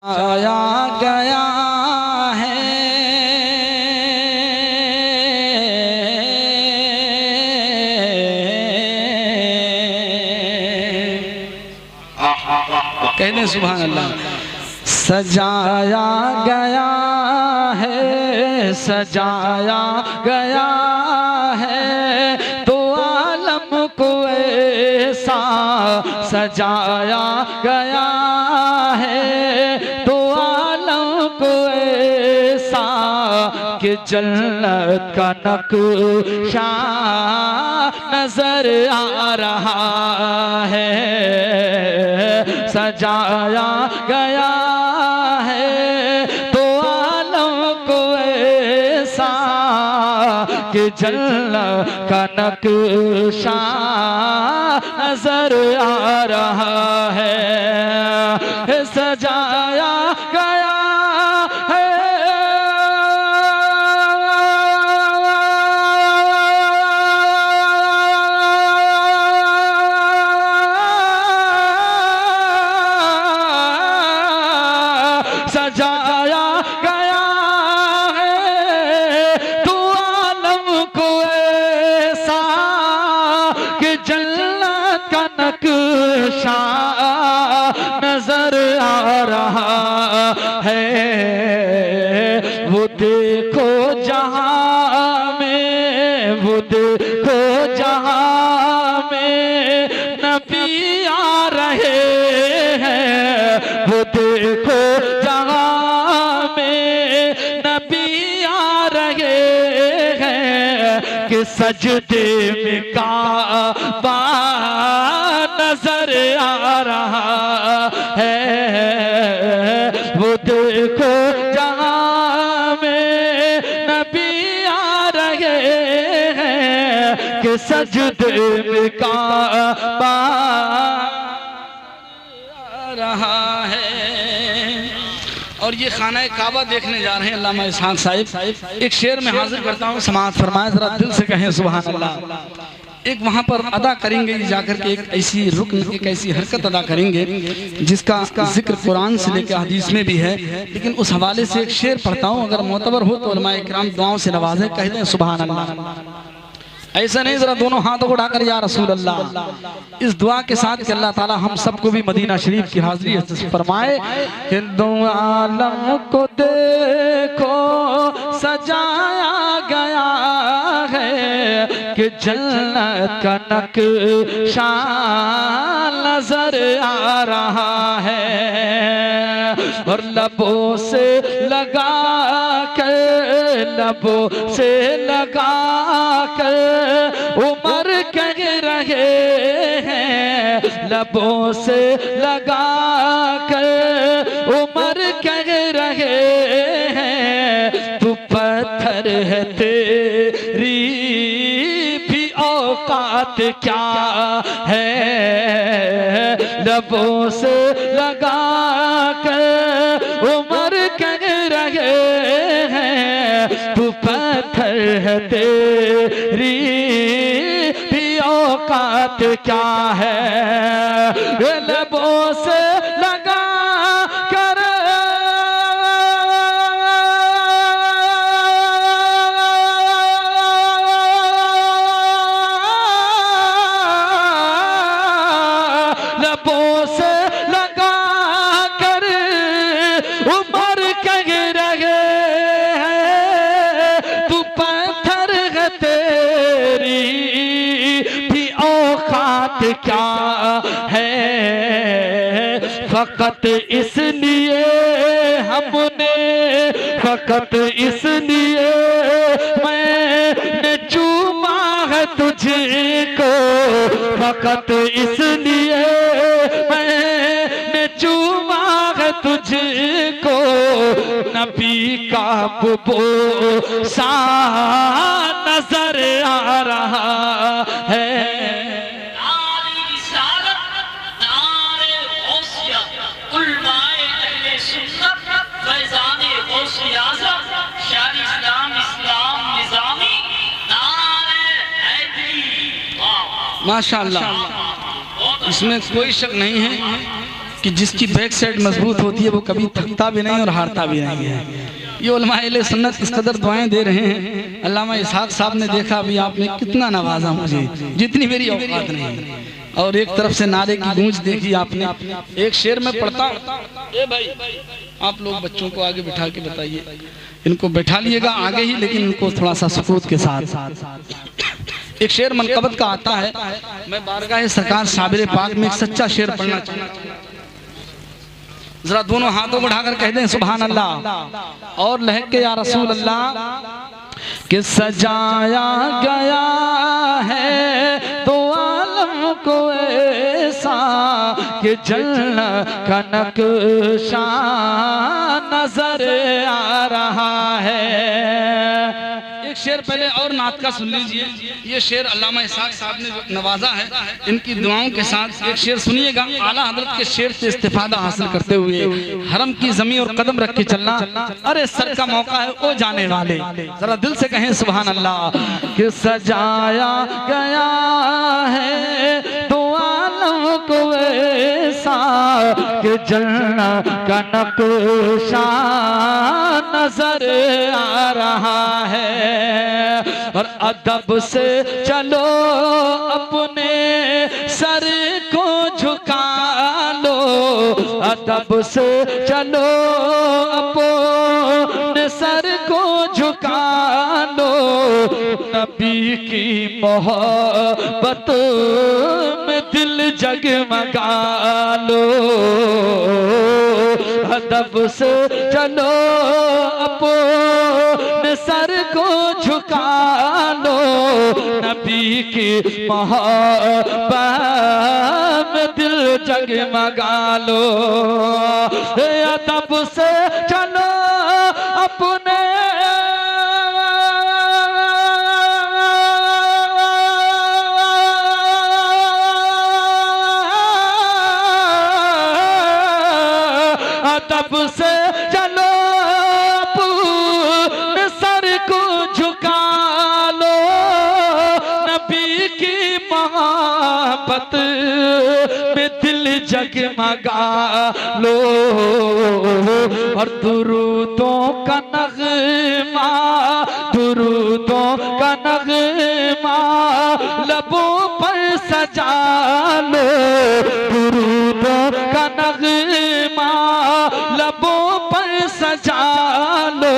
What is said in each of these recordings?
आया गया है कहते सुभान अल्लाह। सजाया गया है, सजाया गया है तो आलम को ऐसा सजाया गया है तो आलम को ऐसा कि जन्नत का नक्शा नजर आ रहा है। सजाया गया है तो आलम को ऐसा कि जन्नत का नक्शा नजर आ रहा है। सजाया गया सजाया गया है तो आलम को ऐसा कि जन्नत का नक्शा नजर आ रहा है। वो देखो जहां में, वो देखो जहां में नबी आ रहे हैं। वो देखो सजदे में काबा नजर आ रहा है। वो देखो जहां में नबी आ रहे हैं कि सजदे में काबा आ रहा है। और ये खाना काबा देखने जा रहे हैं अल्लामा इसहाक साहिब। एक शेर में हाजिर करता हूँ, समाअत फरमाए, जरा दिल से कहें सुभान अल्लाह। एक वहाँ पर अदा करेंगे जाकर के एक ऐसी रुकन, एक ऐसी हरकत अदा करेंगे जिसका जिक्र कुरान से लेकर हदीस में भी है, लेकिन उस हवाले से एक शेर पढ़ता हूँ, अगर मोतबर हो तो उलमाए किराम दुआओं से नवाजे, कह दें सुभान अल्लाह। ऐसा नहीं, जरा दोनों हाथों को उठाकर या रसूल अल्लाह, इस दुआ के साथ कि अल्लाह ताला हम सबको भी मदीना शरीफ की हाजिरी फरमाए। हिंदू आलम को देखो सजाया गया है कि जन्नत का नक्शा नजर आ रहा है। और लबों से लगा कर, लबों से लगा कर उमर कह रहे हैं। लबों से लगा कर उमर कह रहे हैं तू पत्थर है तेरी भी औकात क्या है। लबों से लगा कर उमर कह रहे हैं तू पत्थर है तेरी भी औकात क्या है। लबों से लगा कर लबों से लगा कर उमर कह रहे हैं तू पत्थर है तेरी भी औकात क्या है। फकत इसलिए हमने, फकत इसलिए मैंने चूमा है तुझको, फकत इसलिए मैंने चूमा है तुझको नबी का वो सा नजर आ रहा है। माशाअल्लाह, इसमें कोई शक नहीं है कि जिसकी बैक साइड मजबूत होती है वो कभी थकता भी नहीं और हारता भी नहीं है। ये उलमा अहले सुन्नत इस कदर दुआएं दे रहे हैं। अल्लामा इसहाक साहब ने देखा अभी आपने कितना नवाजा मुझे, जितनी मेरी औकात नहीं। और एक तरफ से नारे की गूंज देखी आपने। एक शेर में पढ़ता, ए भाई आप लोग बच्चों को आगे बिठा के बताइए, इनको बैठा लिएगा आगे ही, लेकिन इनको थोड़ा सा सुकूत के साथ। एक शेर मनकबत का आता है, मैं बारगाह सरकार साबिर पाक में एक सच्चा शेर पढ़ना चाहता हूं। जरा दोनों हाथों को उठाकर कह दें सुभान अल्लाह और लहक के या रसूल अल्लाह। कि सजाया गया है तो आलम को ऐसा कि जलना का नक्शा नजर आ रहा है। एक शेर पहले और नात का सुन लीजिए। ये शेर अल्लामा इसहाक साहब ने जो नवाजा है, इनकी दुआओं के साथ एक शेर सुनिएगा। आला हजरत के शेर से इस्तिफादा हासिल करते हुए हरम की जमीन और कदम रख के चलना। अरे सर का मौका है ओ जाने वाले, जरा दिल से कहें सुभान अल्लाह। कि सजाया गया है तो आलम को ऐसा कि जलना का नक्शा नजर आ रहा है। और अदब से चलो अपने सर को झुका लो, अदब से चलो अपने सर को झुका लो। नबी की मोहब्बत में दिल जगमगा लो, अदब से चलो अपने सर को झुका लो। नबी की मोहब्बत में दिल जगमगा लो। अदब से चलो अपने अदब से चलो अपने सर को झुका लो। नबी की मोहब्बत में दिल जगमगा लो। और दुरूदों का नगमा, दुरूदों का नगमा लबों पर सजा लो। दुरूदों का नगमा लबों पर सजा लो।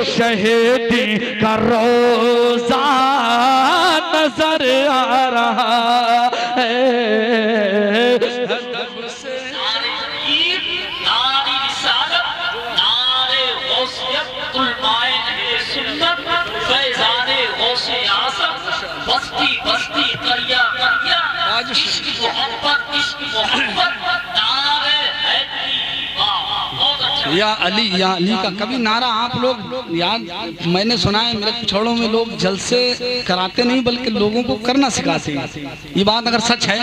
शहीदी का रोजा नजर आ रहा है। बस्ती बस्ती करिया करिया इश्क मोहब्बत इश्क मोहब्बत नारे है या अली का कभी नारा आप लोग याद, मैंने सुना है मेरे पिछड़ों में लोग जलसे कराते नहीं बल्कि लोगों को करना सिखाते हैं। ये बात अगर सच है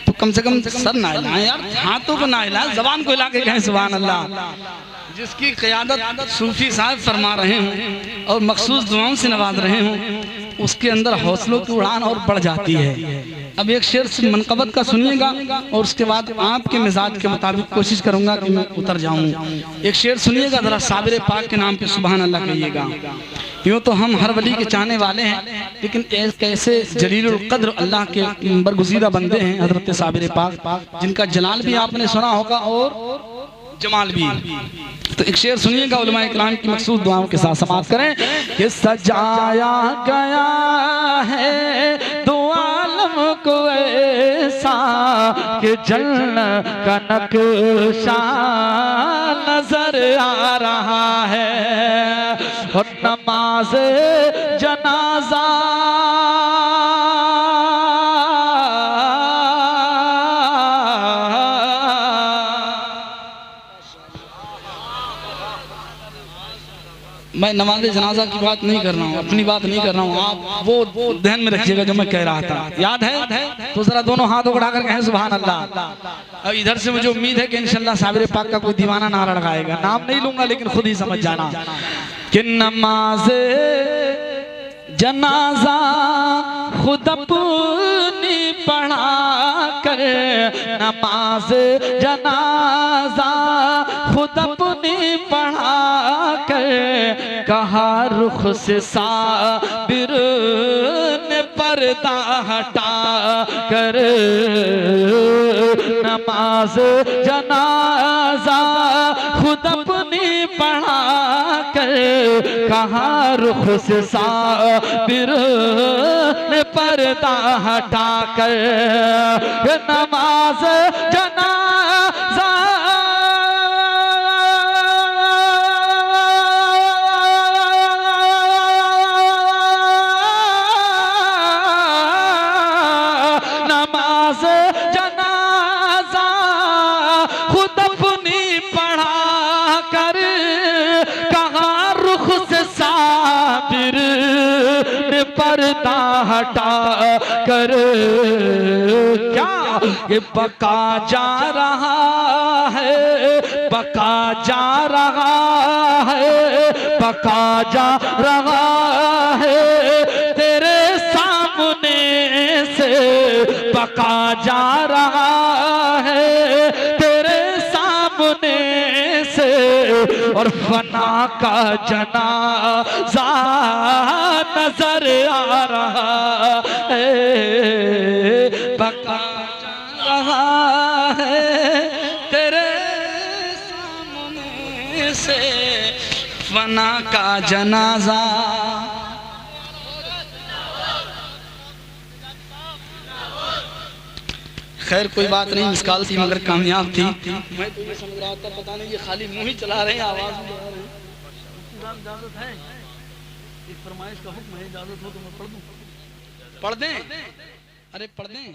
तो कम से कम सर ना हिलाएं यार, हाथों को ना हिलाएं, जबान को हिला के कहें सुभान अल्लाह। जिसकी क़यादत सूफी साहब फरमा रहे हों और मखसूस दुआओं से नवाज रहे हों, उसके अंदर हौसलों की उड़ान और बढ़ जाती है। अब एक शेर से मनकबत का सुनिएगा और उसके बाद आपके मिजाज के मुताबिक कोशिश करूंगा कि मैं उतर जाऊं। एक शेर सुनिएगा जरा, साबिर पाक के नाम पे सुभान अल्लाह कहिएगा। यूँ तो हम हर वली के चाहने वाले हैं, लेकिन कैसे जलीलुल कद्र अल्लाह के बरगुज़ीदा बंदे हैं हजरत साबिर पाक, जिनका जलाल भी आपने सुना होगा और जमाल भी। तो एक शेर सुनिएगा उलमा इकराम की मखसूस दुआओं के साथ समाप्त करें। कि सजाया गया है दो आलम को ऐसा कि जलना का नक्शा नजर आ रहा है। और नमाज जनाजा मैं नमाज जनाजा की बात नहीं कर रहा हूँ, अपनी बात नहीं कर रहा हूँ, आप वो ध्यान में रखिएगा जो मैं कह रहा था। याद है तो जरा दोनों हाथों को उठाकर कहें सुभान अल्लाह। और इधर से मुझे उम्मीद है कि इंशाल्लाह साबिर पाक का कोई दीवाना नारा लगाएगा, नाम नहीं लूंगा लेकिन खुद ही समझ जाना कि नमाज जनाजा खुद अपनी पढ़ा कर कर नमाज जनाजा खुद अपनी पढ़ा कर कहा रुख से साबिर ने पर्दा हटा कर नमाज जनाजा खुद अपनी पढ़ा कर कहा रुख से साबिर ने पर्दा हटा कर नमाज जनाजा नमाज जनाजा खुद अपनी पढ़ा कर कहा रुख से साबिर ने पर्दा हटा कर क्या ये बका जा रहा है बका जा रहा है बका जा रहा है तेरे सामने से बका जा रहा है तेरे सामने से और फना का जनाजा नजर आ रहा है बका जा रहा है तेरे सामने से फना का जनाजा। खैर कोई बात नहीं, मिसकाल थी मगर कामयाब थी। मैं तो ये समझ रहा था पता नहीं ये खाली मुंह ही चला रहे हैं, आवाज भी आ रही है। इजाजत है, एक फरमाइश का हुक्म है, इजाजत हो तो मैं पढ़ दूं। पढ़ दें? अरे पढ़ दें।